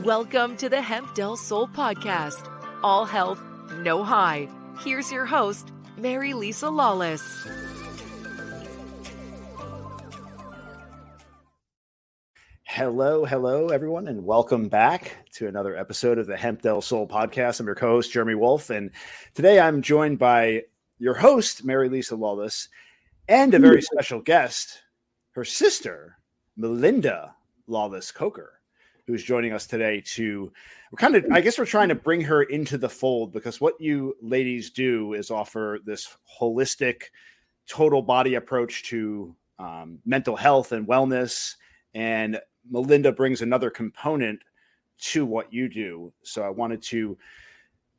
Welcome to the Hemp Del Soul podcast. All health, no high. Here's your host, Mary Lisa Lawless. Hello, everyone, and welcome back to another episode of the Hemp Del Soul podcast. I'm your co-host, Jeremy Wolf, and today I'm joined by your host, Mary Lisa Lawless, and a very special guest, her sister, Melinda Lawless-Coker, who's joining us today we're trying to bring her into the fold, because what you ladies do is offer this holistic, total body approach to mental health and wellness. And Melinda brings another component to what you do. So I wanted to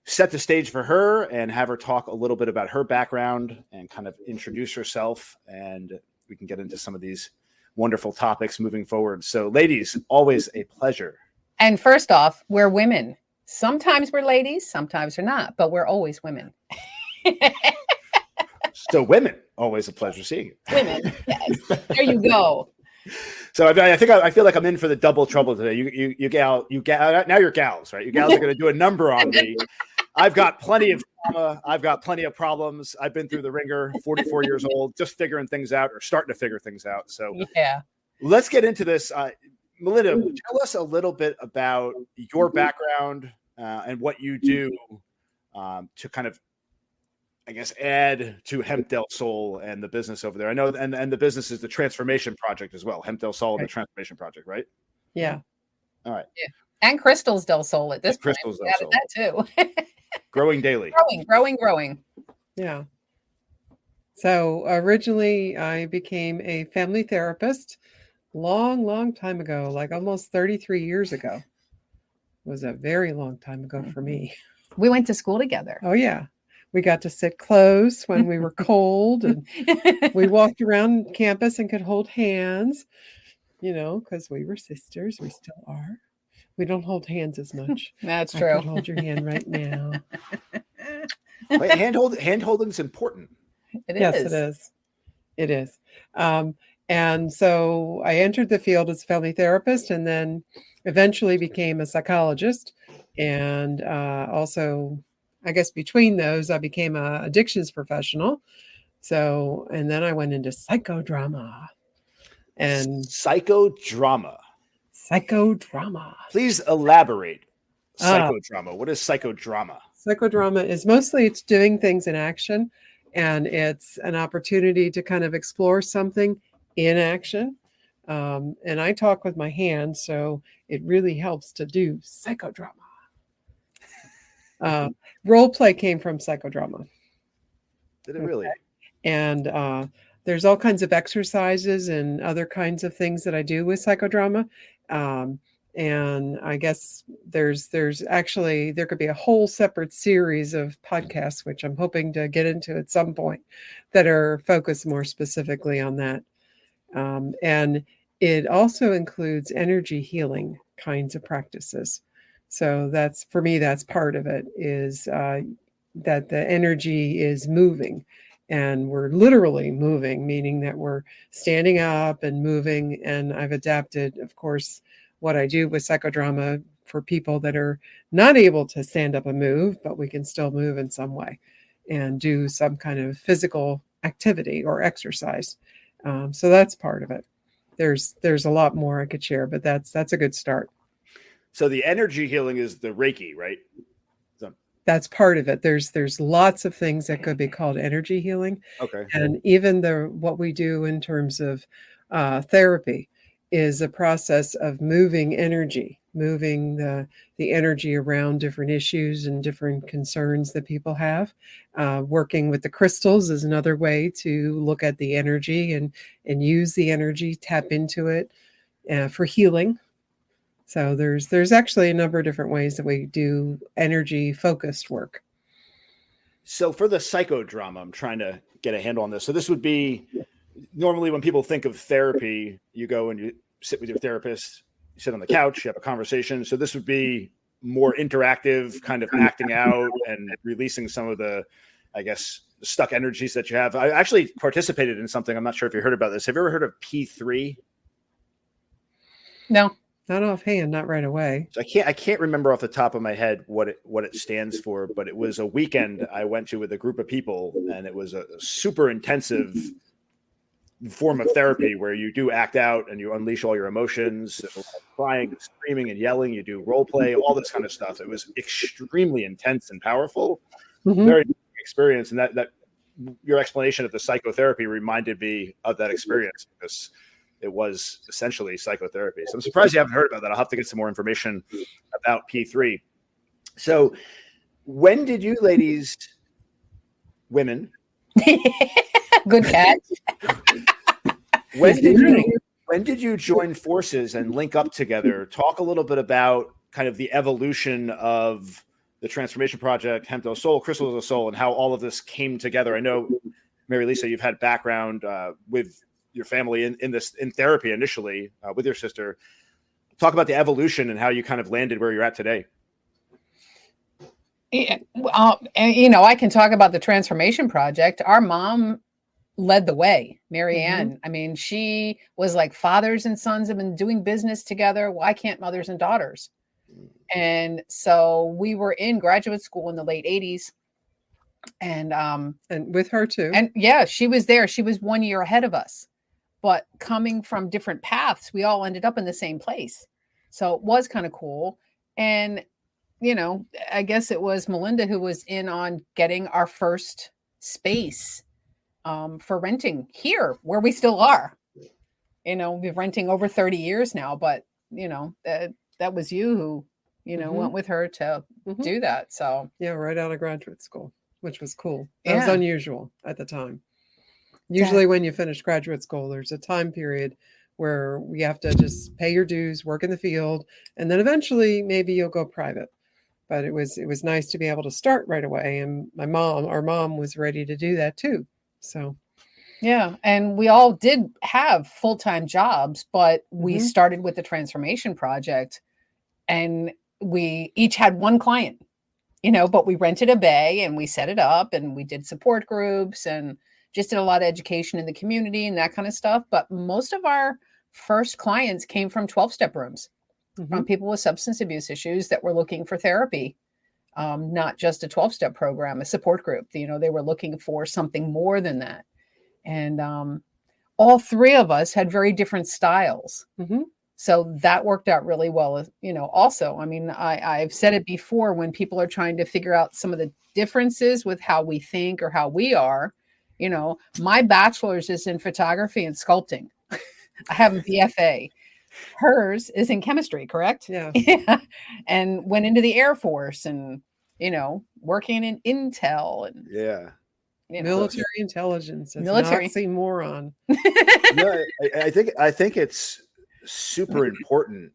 set the stage for her and have her talk a little bit about her background and kind of introduce herself. And we can get into some of these wonderful topics moving forward. So ladies, always a pleasure. And first off, we're women. Sometimes we're ladies, sometimes we're not, but we're always women. So women, always a pleasure seeing you. Women, yes. There you go. So I feel like I'm in for the double trouble today. You now you're gals, right? You gals are going to do a number on me. I've got plenty of trauma. I've got plenty of problems. I've been through the ringer, 44 years old, just figuring things out or starting to figure things out. So yeah, let's get into this. Melinda, tell us a little bit about your background and what you do to kind of, I guess, add to Hemp Del Soul and the business over there. I know, and the business is the Transformation Project as well. Hemp Del Soul, right. The Transformation Project, right? Yeah. All right. Yeah. And Crystals Del Soul at this point. Crystals Del Soul. That too. Growing daily. Growing. Yeah. So originally I became a family therapist long time ago, like almost 33 years ago. It was a very long time ago for me. We went to school together. Oh, yeah. We got to sit close when we were cold, and we walked around campus and could hold hands, because we were sisters. We still are. We don't hold hands as much. That's I true. could hold your hand right now. Wait, hand holding is important. Yes, it is. It is. And so I entered the field as a family therapist, and then eventually became a psychologist. And also, I guess between those, I became an addictions professional. So, and then I went into psychodrama. And Psychodrama. Please elaborate. Psychodrama. What is psychodrama? Psychodrama is mostly it's doing things in action, and it's an opportunity to kind of explore something in action. And I talk with my hands, so it really helps to do psychodrama. Role play came from psychodrama. Did it really? And there's all kinds of exercises and other kinds of things that I do with psychodrama. And I guess there could be a whole separate series of podcasts, which I'm hoping to get into at some point, that are focused more specifically on that. And it also includes energy healing kinds of practices. So that's part of it, is that the energy is moving, and we're literally moving, meaning that we're standing up and moving. And I've adapted, of course, what I do with psychodrama for people that are not able to stand up and move, but we can still move in some way and do some kind of physical activity or exercise. So that's part of it. There's a lot more I could share, but that's a good start. So the energy healing is the Reiki, right? That's part of it. There's lots of things that could be called energy healing. Okay. And even what we do in terms of therapy is a process of moving the energy around different issues and different concerns that people have. Working with the crystals is another way to look at the energy and use the energy, tap into it for healing. So there's actually a number of different ways that we do energy focused work. So for the psychodrama, I'm trying to get a handle on this. So this would be normally when people think of therapy, you go and you sit with your therapist, you sit on the couch, you have a conversation. So this would be more interactive, kind of acting out and releasing some of the, I guess, stuck energies that you have. I actually participated in something. I'm not sure if you heard about this. Have you ever heard of P3? No. Not offhand, not right away. So I can't remember off the top of my head what it stands for, but it was a weekend I went to with a group of people, and it was a super intensive form of therapy where you do act out and you unleash all your emotions, crying, screaming, and yelling. You do role play, all this kind of stuff. It was extremely intense and powerful. Very experience, and that your explanation of the psychotherapy reminded me of that experience because it was essentially psychotherapy. So I'm surprised you haven't heard about that. I'll have to get some more information about P3. So when did you ladies, women, good catch. when did you join forces and link up together? Talk a little bit about kind of the evolution of the transformation project, Hemp Del Soul, Crystals of Soul, and how all of this came together. I know, Mary Lisa, you've had background with your family in therapy initially with your sister. Talk about the evolution and how you kind of landed where you're at today. Yeah, and, I can talk about the transformation project. Our mom led the way, Mary Ann. I mean, she was like, fathers and sons have been doing business together. Why can't mothers and daughters? And so we were in graduate school in the late 80s. And with her too. And yeah, she was there. She was 1 year ahead of us. But coming from different paths, we all ended up in the same place. So it was kind of cool. And, I guess it was Melinda who was in on getting our first space for renting here, where we still are. We've been renting over 30 years now, but, that was you who, went with her to do that. So yeah, right out of graduate school, which was cool. That was unusual at the time. Usually when you finish graduate school, there's a time period where you have to just pay your dues, work in the field, and then eventually maybe you'll go private. But it was nice to be able to start right away. And our mom was ready to do that too. So yeah. And we all did have full-time jobs, but we started with the transformation project and we each had one client, but we rented a bay and we set it up and we did support groups and just did a lot of education in the community and that kind of stuff. But most of our first clients came from 12-step rooms, from people with substance abuse issues that were looking for therapy, not just a 12-step program, a support group. They were looking for something more than that. And all three of us had very different styles. So that worked out really well. Also, I mean, I've said it before, when people are trying to figure out some of the differences with how we think or how we are, my bachelor's is in photography and sculpting. I have a BFA. Hers is in chemistry, correct? Yeah. Yeah. And went into the Air Force and, working in Intel and military intelligence. It's military an oxymoron. I think it's super important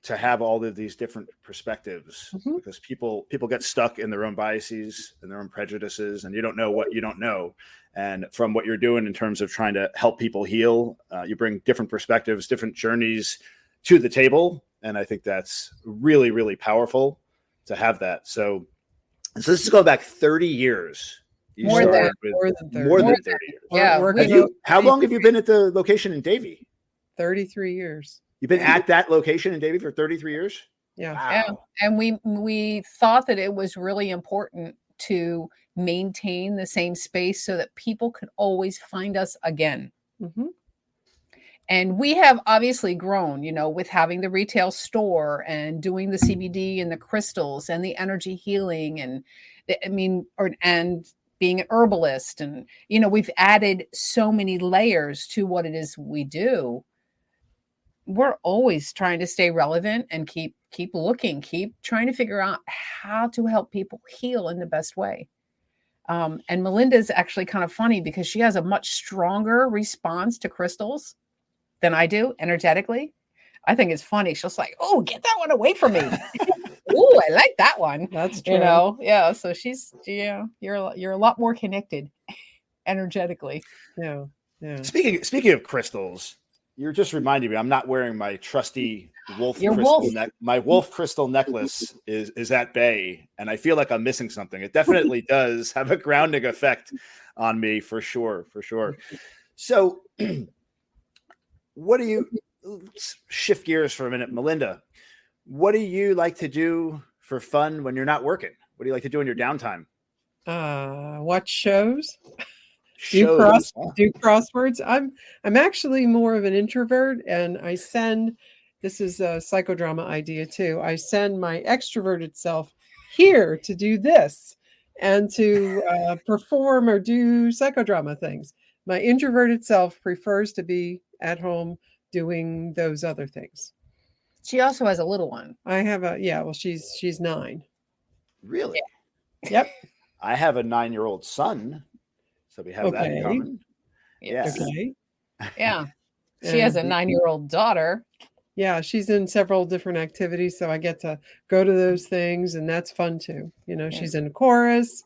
to have all of these different perspectives because people get stuck in their own biases and their own prejudices, and you don't know what you don't know. And from what you're doing in terms of trying to help people heal, you bring different perspectives, different journeys to the table. And I think that's really, really powerful to have that. So this is going back 30 years. More than 30 years. Yeah. How long have you been at the location in Davie? 33 years. You've been at that location in Davie for 33 years? Yeah. Wow. And we thought that it was really important to maintain the same space so that people could always find us again. And we have obviously grown, with having the retail store and doing the CBD and the crystals and the energy healing and being an herbalist. And, we've added so many layers to what it is we do. We're always trying to stay relevant and keep looking, keep trying to figure out how to help people heal in the best way. And Melinda's actually kind of funny because she has a much stronger response to crystals than I do energetically. I think it's funny. She's like, "Oh, get that one away from me." "Oh, I like that one." That's true. Yeah. So you're a lot more connected energetically. Yeah. Speaking of crystals, you're just reminding me, I'm not wearing my trusty wolf my wolf crystal necklace is at bay, and I feel like I'm missing something. It definitely does have a grounding effect on me for sure. So what do you let's shift gears for a minute. Melinda, what do you like to do for fun when you're not working? What do you like to do in your downtime? Watch shows. Shows. Do crosswords. I'm actually more of an introvert, and this is a psychodrama idea too. I send my extroverted self here to do this and to perform or do psychodrama things. My introverted self prefers to be at home doing those other things. She also has a little one. I have she's 9. Really? Yep. I have a 9-year-old son, so we have that in common. Yes. Yeah. Okay. Yeah. She has a 9-year-old daughter. Yeah, she's in several different activities, so I get to go to those things, and that's fun too. She's in chorus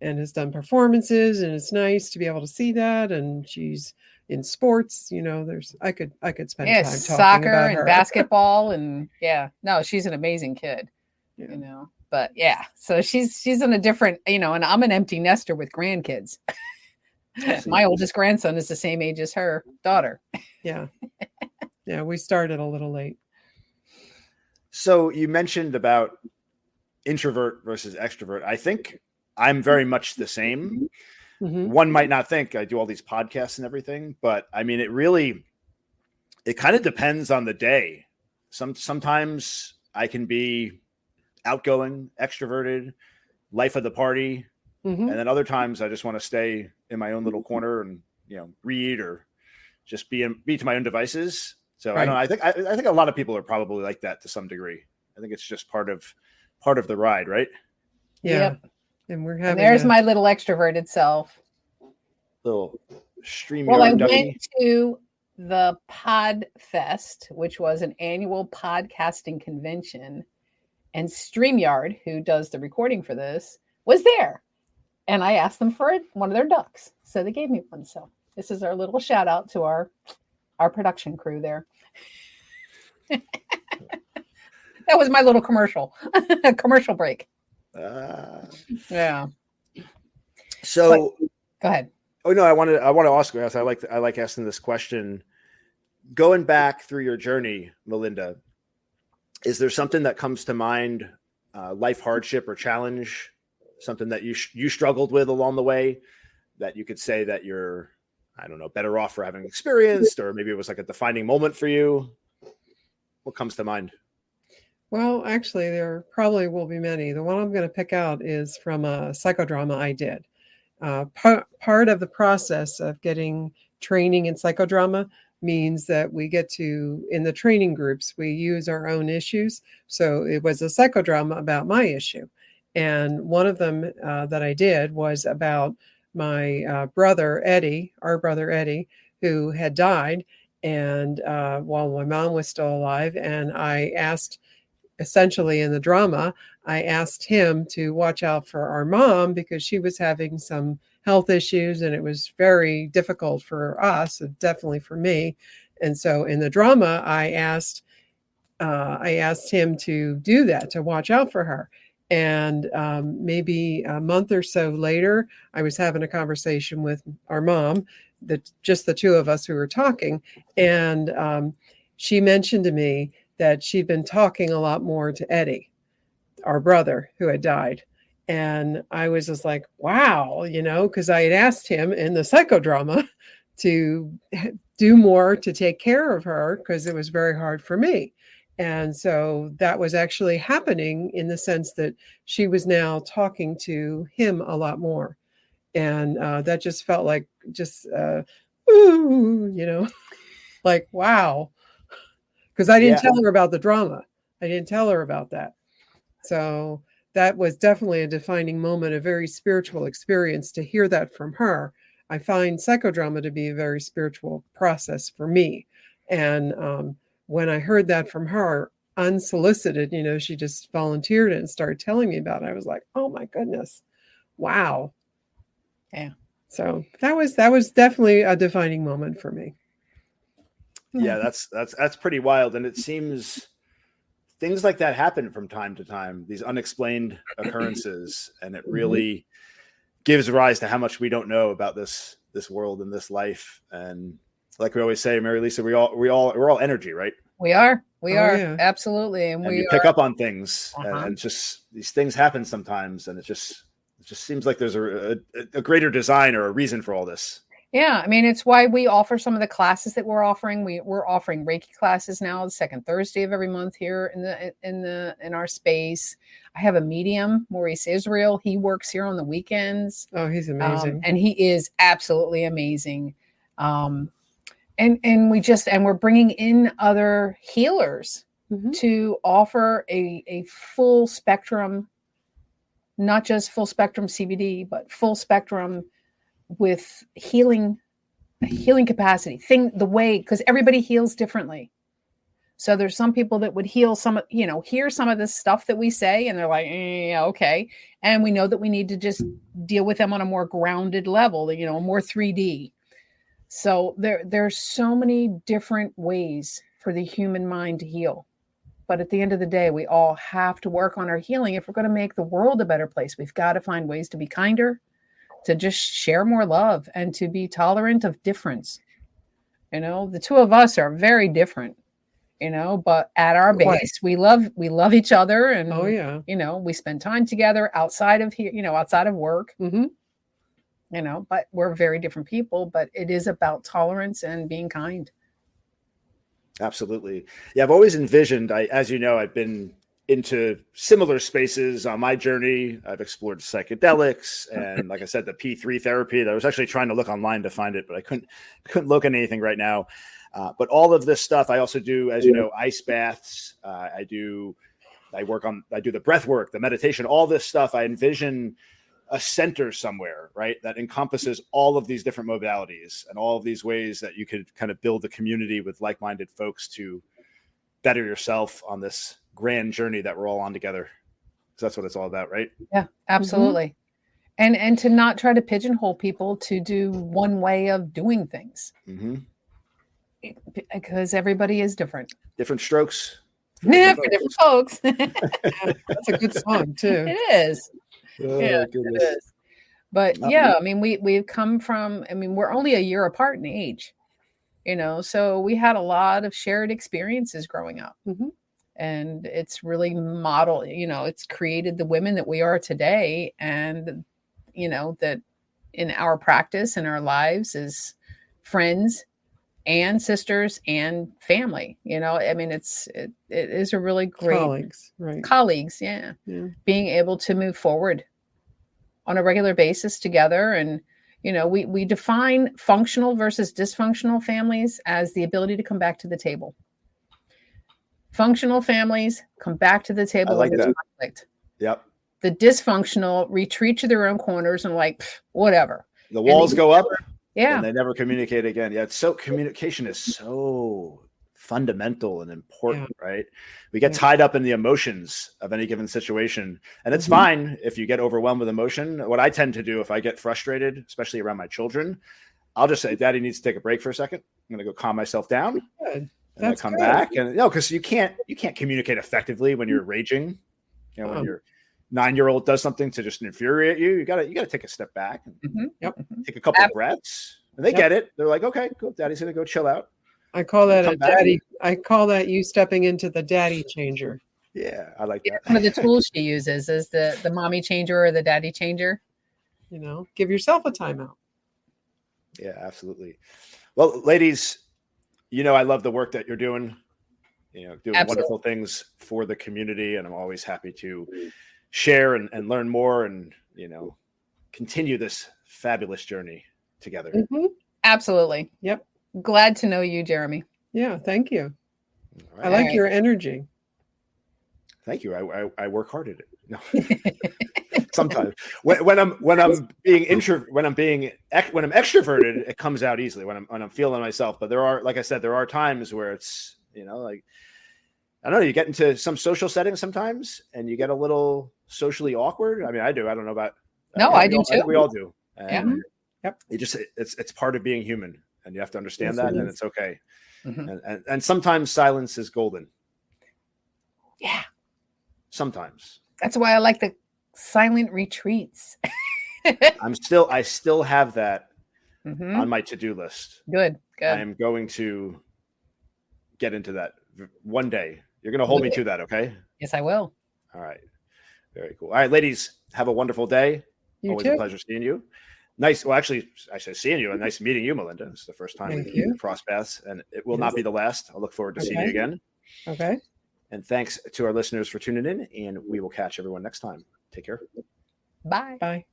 and has done performances, and it's nice to be able to see that. And she's in sports. I could spend time talking soccer about and her. basketball, and no, she's an amazing kid. Yeah. But so she's in a different, and I'm an empty nester with grandkids. My oldest grandson is the same age as her daughter. Yeah. Yeah, we started a little late. So you mentioned about introvert versus extrovert. I think I'm very much the same. Mm-hmm. One might not think I do all these podcasts and everything, but I mean, it kind of depends on the day. Sometimes I can be outgoing, extroverted, life of the party. Mm-hmm. And then other times I just want to stay in my own little corner and, read or just be to my own devices. So right. I don't know. I think a lot of people are probably like that to some degree. I think it's just part of the ride, right? Yeah. Yep. And we're having there's my little extroverted self. Little StreamYard. Well, I went to the Pod Fest, which was an annual podcasting convention, and StreamYard, who does the recording for this, was there. And I asked them for one of their ducks. So they gave me one. So this is our little shout out to our production crew there. That was my little commercial break. Yeah. So go ahead. Oh no, I want to ask you. I like asking this question. Going back through your journey, Melinda, is there something that comes to mind, life hardship or challenge, something that you struggled with along the way that you could say that you're, I don't know, better off for having experienced, or maybe it was like a defining moment for you? What comes to mind? Well, actually, there probably will be many. The one I'm going to pick out is from a psychodrama I did. Part of the process of getting training in psychodrama means that we get to, in the training groups, we use our own issues. So it was a psychodrama about my issue. And one of them that I did was about my brother, Eddie, who had died, and while my mom was still alive. And I asked, essentially in the drama, I asked him to watch out for our mom because she was having some health issues, and it was very difficult for us, and definitely for me. And so in the drama, I asked him to do that, to watch out for her. And maybe a month or so later, I was having a conversation with our mom, just the two of us who were talking. And she mentioned to me that she'd been talking a lot more to Eddie, our brother who had died. And I was just like, wow, because I had asked him in the psychodrama to do more to take care of her because it was very hard for me. And so that was actually happening in the sense that she was now talking to him a lot more. And that just felt like like, wow. Because I didn't tell her about the drama. I didn't tell her about that. So that was definitely a defining moment, a very spiritual experience to hear that from her. I find psychodrama to be a very spiritual process for me. And when I heard that from her, unsolicited, she just volunteered it and started telling me about it. I was like, oh my goodness, wow. Yeah. So that was definitely a defining moment for me. Yeah, that's pretty wild. And it seems things like that happen from time to time, these unexplained occurrences, and it really gives rise to how much we don't know about this world and this life. And like we always say, Mary Lisa, we're all energy, right? We are. We are. Yeah. Absolutely. And we you pick up on things, Uh-huh. and just these things happen sometimes, and it just seems like there's a greater design or a reason for all this. Yeah, I mean, it's why we offer some of the classes that we're offering. We're offering Reiki classes now, the second Thursday of every month here in our space. I have a medium, Maurice Israel. He works here on the weekends. Oh, he's amazing. And he is absolutely amazing. And we're bringing in other healers to offer a full spectrum, not just full spectrum CBD, but full spectrum with healing capacity, because everybody heals differently. So there's some people that would hear some of this stuff that we say, and they're like, okay. And we know that we need to just deal with them on a more grounded level, more 3D. So there's so many different ways for the human mind to heal. But at the end of the day, we all have to work on our healing. If we're going to make the world a better place, we've got to find ways to be kinder, to just share more love, and to be tolerant of difference. The two of us are very different, but at our base, we love each other. And, oh, yeah. We spend time together outside of here, outside of work, but we're very different people, but it is about tolerance and being kind. Absolutely. Yeah. I've always envisioned, as you know, I've been into similar spaces on my journey. I've explored psychedelics and, like I said, the P3 therapy. I was actually trying to look online to find it, but I couldn't look at anything right now. But all of this stuff, I also do, as you know, ice baths. I do the breath work, the meditation, all this stuff. I envision a center somewhere, right, that encompasses all of these different modalities and all of these ways that you could kind of build a community with like-minded folks to better yourself on this grand journey that we're all on together. So that's what it's all about, right? Yeah, absolutely. And to not try to pigeonhole people to do one way of doing things, because everybody is different. Different strokes. For different folks. That's a good song too. It is. Oh, yeah, goodness. it is. But I mean, we've come from, we're only a year apart in age, so we had a lot of shared experiences growing up. And it's really modeled, it's created the women that we are today. And, that in our practice and our lives is friends and sisters and family, it is a really great colleagues. Yeah. Being able to move forward on a regular basis together. And, we define functional versus dysfunctional families as the ability to come back to the table. Functional families come back to the table when there's conflict. Yep. The dysfunctional retreat to their own corners and whatever. The walls go up. Yeah. And they never communicate again. Yeah. Communication is so fundamental and important, right? We get tied up in the emotions of any given situation. And it's fine if you get overwhelmed with emotion. What I tend to do if I get frustrated, especially around my children, I'll just say, Daddy needs to take a break for a second. I'm going to go calm myself down. Good. And I come back, and because you can't communicate effectively when you're raging. When your 9-year-old does something to just infuriate you, you gotta take a step back and take a couple of breaths, and they get it. They're like, okay, cool, Daddy's gonna go chill out. I call that a daddy. I call that you stepping into the daddy changer. Yeah, I like that. One of the tools she uses is the mommy changer or the daddy changer. Give yourself a timeout. Yeah, absolutely. Well, ladies, I love the work that you're doing, doing wonderful things for the community. And I'm always happy to share and learn more and, continue this fabulous journey together. Absolutely. Yep. Glad to know you, Jeremy. Yeah. Thank you. Right. I like your energy. Thank you. I work hard at it. No. Sometimes when I'm extroverted, it comes out easily when I'm feeling myself. But there are times where it's, I don't know, you get into some social settings sometimes and you get a little socially awkward. I mean, I do. I don't know about. No, I do too. We all do. And Yep. It's part of being human, and you have to understand that, and it's okay. And sometimes silence is golden. Yeah. Sometimes. That's why I like the silent retreats. I still have that Mhm. on my to-do list. Good. Good. I am going to get into that one day. You're going to hold me to that, okay? Yes, I will. All right. Very cool. All right, ladies, have a wonderful day. You Always too. a pleasure seeing you. Nice. Well, actually, I say seeing you and nice meeting you, Melinda. It's the first time Thank we you. cross paths, and it will not be the last. I look forward to seeing you Okay. again. Okay. And thanks to our listeners for tuning in, and we will catch everyone next time. Take care. Bye. Bye.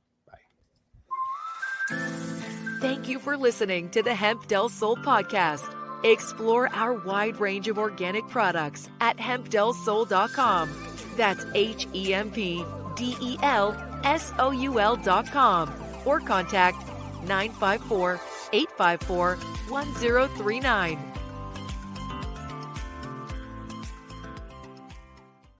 Thank you for listening to the Hemp Del Soul podcast. Explore our wide range of organic products at hempdelsoul.com. That's HEMPDELSOUL.com or contact 954-854-1039.